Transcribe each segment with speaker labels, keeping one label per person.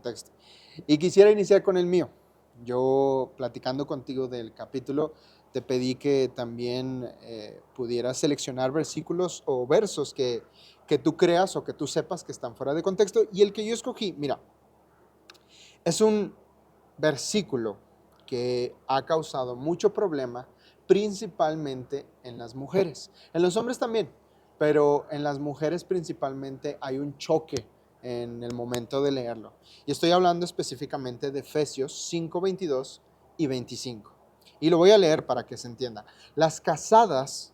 Speaker 1: Texto. Y quisiera iniciar con el mío. Yo, platicando contigo del capítulo, te pedí que también pudieras seleccionar versículos o versos que tú creas o que tú sepas que están fuera de contexto. Y el que yo escogí, mira, es un versículo que ha causado mucho problema, principalmente en las mujeres. En los hombres también, pero en las mujeres principalmente hay un choque en el momento de leerlo. Y estoy hablando específicamente de Efesios 5, 22 y 25. Y lo voy a leer para que se entienda. Las casadas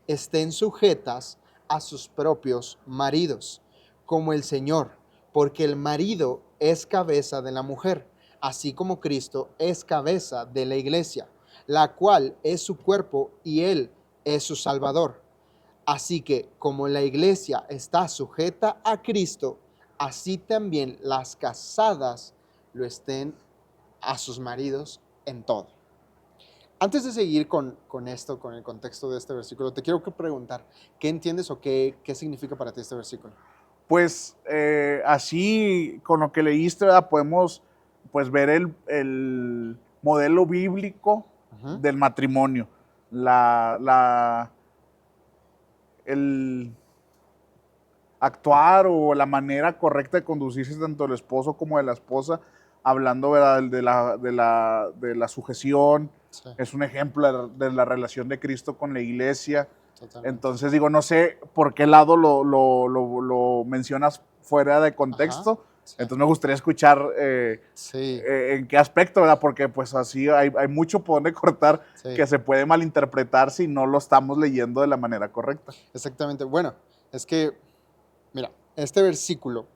Speaker 1: estén sujetas a sus propios maridos, como el Señor, porque el marido es cabeza de la mujer, así como Cristo es cabeza de la iglesia, la cual es su cuerpo y Él es su Salvador. Así que como la iglesia está sujeta a Cristo, así también las casadas lo estén a sus maridos en todo. Antes de seguir con esto, con el contexto de este versículo, te quiero preguntar, ¿qué entiendes o qué significa para ti este versículo?
Speaker 2: Pues así, con lo que leíste, ¿verdad? Podemos pues, ver el modelo bíblico
Speaker 1: Ujú.
Speaker 2: del matrimonio. La, el actuar o la manera correcta de conducirse tanto del esposo como de la esposa, hablando, ¿verdad? De la sujeción,
Speaker 1: Sí,
Speaker 2: es un ejemplo de la relación de Cristo con la iglesia.
Speaker 1: totalmente.
Speaker 2: Entonces digo, no sé por qué lado lo mencionas fuera de
Speaker 1: Ajá,
Speaker 2: contexto,
Speaker 1: sí,
Speaker 2: entonces me gustaría escuchar
Speaker 1: sí,
Speaker 2: en qué aspecto, ¿verdad? Porque pues así hay mucho por donde cortar
Speaker 1: sí,
Speaker 2: que se puede malinterpretar si no lo estamos leyendo de la manera correcta.
Speaker 1: exactamente. Bueno, es que, mira, este versículo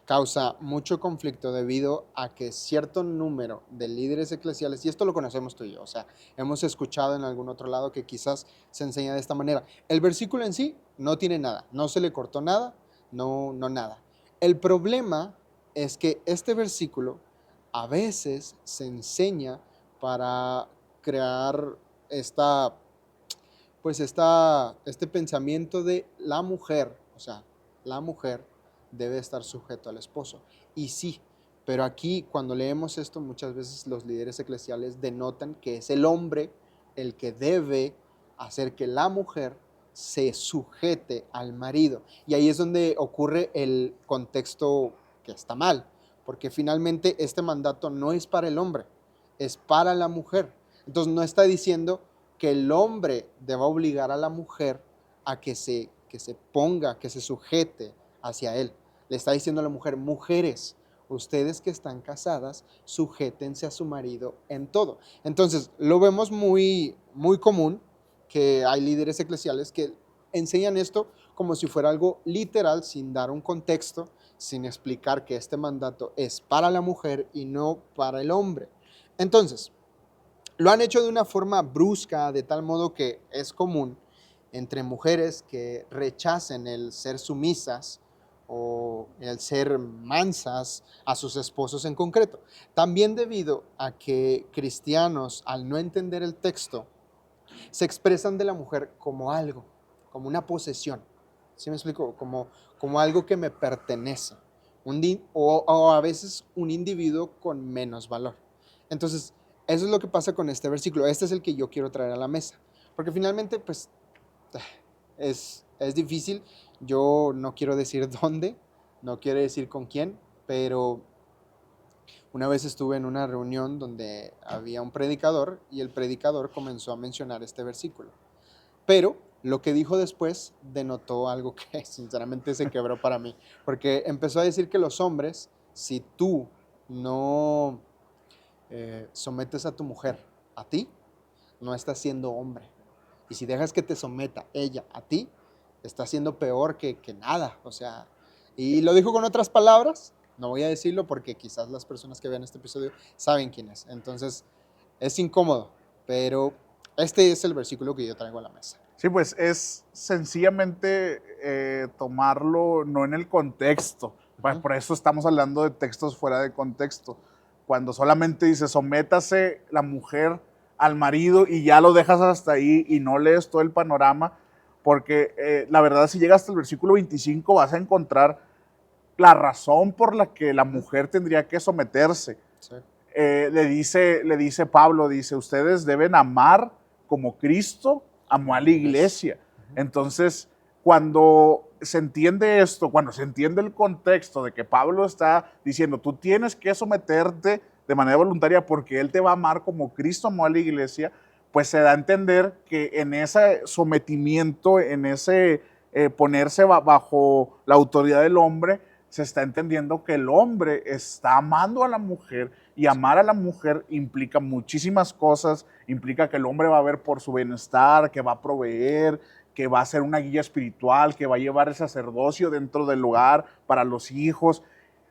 Speaker 1: causa mucho conflicto debido a que cierto número de líderes eclesiales, y esto lo conocemos tú y yo, o sea, hemos escuchado en algún otro lado que quizás se enseña de esta manera. El versículo en sí no tiene nada, no se le cortó nada, no nada. El problema es que este versículo a veces se enseña para crear esta, este pensamiento de la mujer, o sea, la mujer debe estar sujeto al esposo. Y sí, pero aquí cuando leemos esto muchas veces los líderes eclesiales denotan que es el hombre el que debe hacer que la mujer se sujete al marido. Y ahí es donde ocurre el contexto que está mal, porque finalmente este mandato no es para el hombre, es para la mujer. Entonces no está diciendo que el hombre deba obligar a la mujer a que se ponga, que se sujete hacia él. Le está diciendo a la mujer, mujeres, ustedes que están casadas, sujétense a su marido en todo. Entonces, lo vemos muy común que hay líderes eclesiales que enseñan esto como si fuera algo literal, sin dar un contexto, sin explicar que este mandato es para la mujer y no para el hombre. Entonces, lo han hecho de una forma brusca, de tal modo que es común entre mujeres que rechacen el ser sumisas o el ser mansas a sus esposos en concreto. También debido a que cristianos, al no entender el texto, se expresan de la mujer como algo, como una posesión. ¿Sí me explico? Como algo que me pertenece. O a veces un individuo con menos valor. Entonces, eso es lo que pasa con este versículo. Este es el que yo quiero traer a la mesa. Porque finalmente, pues, es difícil. Yo no quiero decir dónde, no quiero decir con quién, pero una vez estuve en una reunión donde había un predicador y el predicador comenzó a mencionar este versículo. Pero lo que dijo después denotó algo que sinceramente se quebró para mí, porque empezó a decir que los hombres, si tú no sometes a tu mujer a ti, no estás siendo hombre. Y si dejas que te someta ella a ti, está siendo peor que nada. O sea, y lo dijo con otras palabras, no voy a decirlo porque quizás las personas que vean este episodio saben quién es. Entonces, es incómodo, pero este es el versículo que yo traigo a la mesa.
Speaker 2: Sí, pues es sencillamente tomarlo no en el contexto. Pues
Speaker 1: Ujú.
Speaker 2: por eso estamos hablando de textos fuera de contexto. Cuando solamente dice sométase la mujer al marido y ya lo dejas hasta ahí y no lees todo el panorama, porque la verdad si llegas hasta el versículo 25 vas a encontrar la razón por la que la mujer tendría que someterse.
Speaker 1: Sí.
Speaker 2: Le dice Pablo, dice, ustedes deben amar como Cristo amó a la iglesia. Entonces, cuando se entiende esto, cuando se entiende el contexto de que Pablo está diciendo, tú tienes que someterte de manera voluntaria porque Él te va a amar como Cristo amó a la iglesia, pues se da a entender que en ese sometimiento, en ese ponerse bajo la autoridad del hombre, se está entendiendo que el hombre está amando a la mujer, y amar a la mujer implica muchísimas cosas, implica que el hombre va a ver por su bienestar, que va a proveer, que va a ser una guía espiritual, que va a llevar el sacerdocio dentro del hogar para los hijos.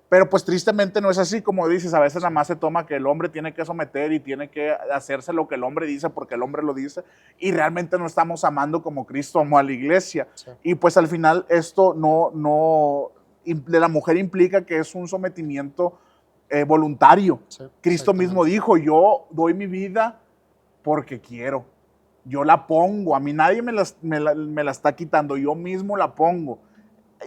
Speaker 2: Pero pues tristemente no es así, como dices, a veces nada más se toma que el hombre tiene que someter y tiene que hacerse lo que el hombre dice porque el hombre lo dice, y realmente no estamos amando como Cristo amó a la iglesia. Sí. Y pues al final esto de la mujer implica que es un sometimiento voluntario. Sí, Cristo mismo dijo, yo doy mi vida porque quiero, yo la pongo, a mí nadie me la está quitando, yo mismo la pongo.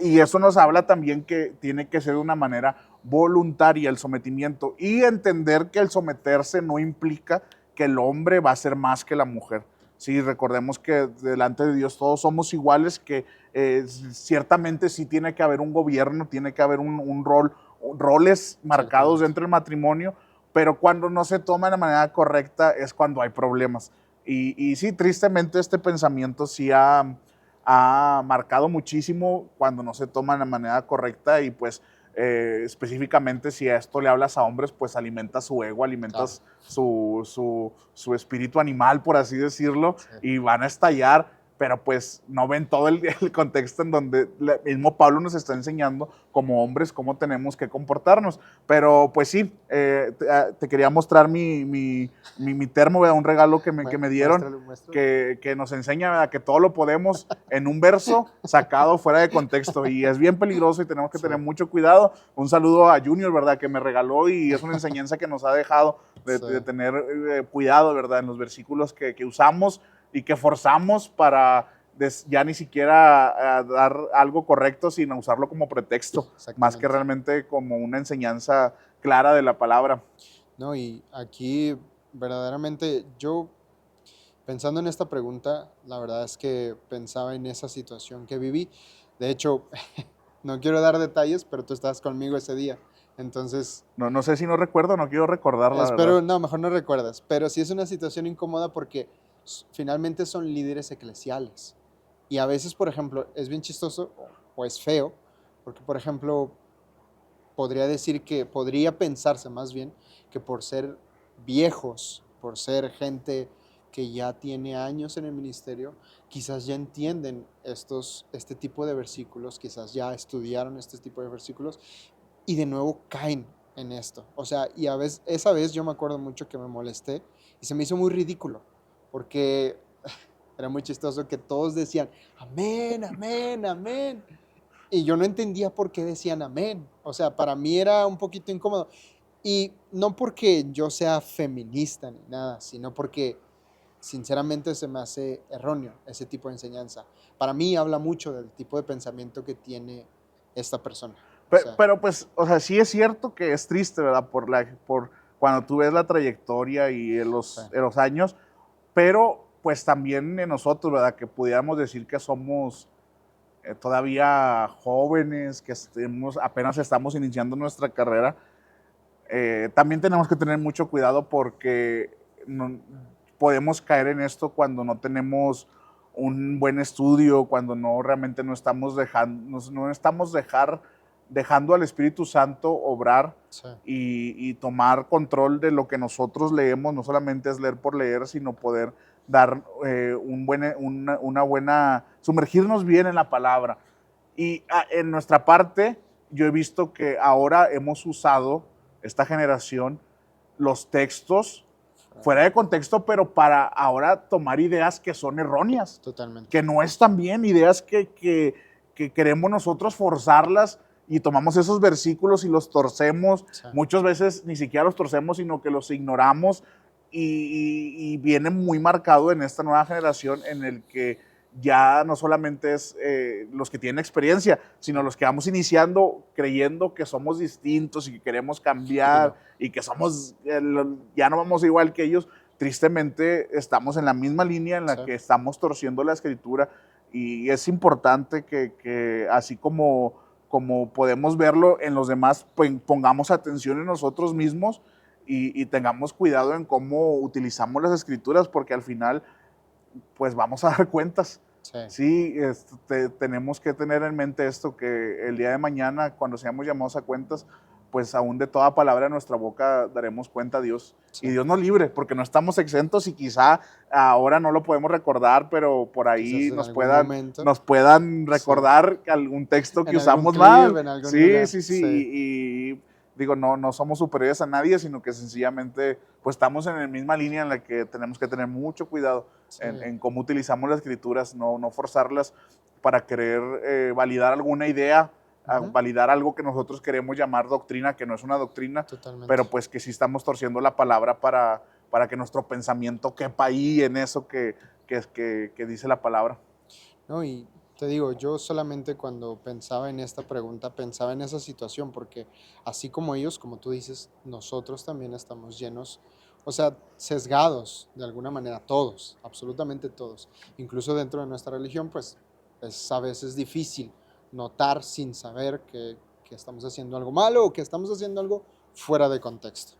Speaker 2: Y eso nos habla también que tiene que ser de una manera voluntaria el sometimiento, y entender que el someterse no implica que el hombre va a ser más que la mujer. Sí, recordemos que delante de Dios todos somos iguales, que ciertamente sí tiene que haber un gobierno, tiene que haber roles marcados dentro del matrimonio, pero cuando no se toma de manera correcta es cuando hay problemas. Y sí, tristemente este pensamiento sí ha marcado muchísimo cuando no se toma de manera correcta, y pues específicamente si a esto le hablas a hombres, pues alimentas su ego, alimentas su espíritu animal, por así decirlo, y van a estallar. Pero pues no ven todo el contexto en donde el mismo Pablo nos está enseñando como hombres cómo tenemos que comportarnos. Pero pues sí, te quería mostrar mi termo, ¿verdad? Un regalo que me dieron, muéstralo. Que nos enseña, ¿verdad? Que todo lo podemos en un verso sacado fuera de contexto, y es bien peligroso y tenemos que tener mucho cuidado. Un saludo a Junior, ¿verdad? Que me regaló, y es una enseñanza que nos ha dejado de tener cuidado, ¿verdad? En los versículos que usamos y que forzamos para ya ni siquiera dar algo correcto, sino usarlo como pretexto, más que realmente como una enseñanza clara de la palabra.
Speaker 1: No, y aquí verdaderamente yo, pensando en esta pregunta, la verdad es que pensaba en esa situación que viví. De hecho, no quiero dar detalles, pero tú estabas conmigo ese día. Entonces...
Speaker 2: No sé si no recuerdo, no quiero recordarla.
Speaker 1: Espero, no, mejor no recuerdas. Pero sí es una situación incómoda porque finalmente son líderes eclesiales. Y a veces, por ejemplo, es bien chistoso o es feo, porque, por ejemplo, podría pensarse más bien que por ser viejos, por ser gente que ya tiene años en el ministerio, quizás ya entienden este tipo de versículos, quizás ya estudiaron este tipo de versículos, y de nuevo caen en esto. O sea, y esa vez yo me acuerdo mucho que me molesté y se me hizo muy ridículo, porque era muy chistoso que todos decían, amén, amén, amén. Y yo no entendía por qué decían amén. O sea, para mí era un poquito incómodo. Y no porque yo sea feminista ni nada, sino porque sinceramente se me hace erróneo ese tipo de enseñanza. Para mí habla mucho del tipo de pensamiento que tiene esta persona.
Speaker 2: Pero pues, o sea, sí es cierto que es triste, ¿verdad? Por cuando tú ves la trayectoria y los años, pero pues también en nosotros, ¿verdad? Que pudiéramos decir que somos todavía jóvenes, que apenas estamos iniciando nuestra carrera, también tenemos que tener mucho cuidado porque podemos caer en esto cuando no tenemos un buen estudio, cuando realmente no estamos dejando al Espíritu Santo obrar y tomar control de lo que nosotros leemos. No solamente es leer por leer, sino poder dar sumergirnos bien en la palabra. Y en nuestra parte, yo he visto que ahora hemos usado, esta generación, los textos fuera de contexto, pero para ahora tomar ideas que son erróneas.
Speaker 1: Totalmente.
Speaker 2: Que no están bien, ideas que queremos nosotros forzarlas, y tomamos esos versículos y los torcemos. Muchas veces ni siquiera los torcemos, sino que los ignoramos, y viene muy marcado en esta nueva generación en el que ya no solamente es los que tienen experiencia, sino los que vamos iniciando creyendo que somos distintos y que queremos
Speaker 1: Sí,
Speaker 2: cambiar
Speaker 1: no.
Speaker 2: y que somos, ya no vamos igual que ellos. Tristemente estamos en la misma línea en la
Speaker 1: Sí,
Speaker 2: que estamos torciendo la escritura, y es importante que así como podemos verlo en los demás, pues pongamos atención en nosotros mismos y tengamos cuidado en cómo utilizamos las escrituras, porque al final pues vamos a dar cuentas.
Speaker 1: sí.
Speaker 2: Sí, tenemos que tener en mente esto, que el día de mañana, cuando seamos llamados a cuentas, pues aún de toda palabra de nuestra boca daremos cuenta a Dios.
Speaker 1: Sí.
Speaker 2: Y Dios nos libre, porque no estamos exentos y quizá ahora no lo podemos recordar, pero por
Speaker 1: Quizás
Speaker 2: ahí
Speaker 1: en
Speaker 2: nos
Speaker 1: algún
Speaker 2: puedan,
Speaker 1: momento.
Speaker 2: nos puedan
Speaker 1: Sí.
Speaker 2: recordar algún texto que
Speaker 1: En algún
Speaker 2: usamos
Speaker 1: clip,
Speaker 2: mal.
Speaker 1: en algún
Speaker 2: Sí,
Speaker 1: lugar.
Speaker 2: sí, sí.
Speaker 1: Sí.
Speaker 2: Y digo, no somos superiores a nadie, sino que sencillamente pues estamos en la misma línea en la que tenemos que tener mucho cuidado
Speaker 1: Sí.
Speaker 2: en cómo utilizamos las escrituras, no forzarlas para querer validar alguna idea, validar algo que nosotros queremos llamar doctrina, que no es una doctrina,
Speaker 1: Totalmente.
Speaker 2: pero pues que sí estamos torciendo la palabra para que nuestro pensamiento quepa ahí en eso que dice la palabra.
Speaker 1: No, y te digo, yo solamente cuando pensaba en esta pregunta, pensaba en esa situación, porque así como ellos, como tú dices, nosotros también estamos llenos, o sea, sesgados de alguna manera, todos, absolutamente todos. Incluso dentro de nuestra religión, pues es a veces difícil notar sin saber que estamos haciendo algo malo o que estamos haciendo algo fuera de contexto.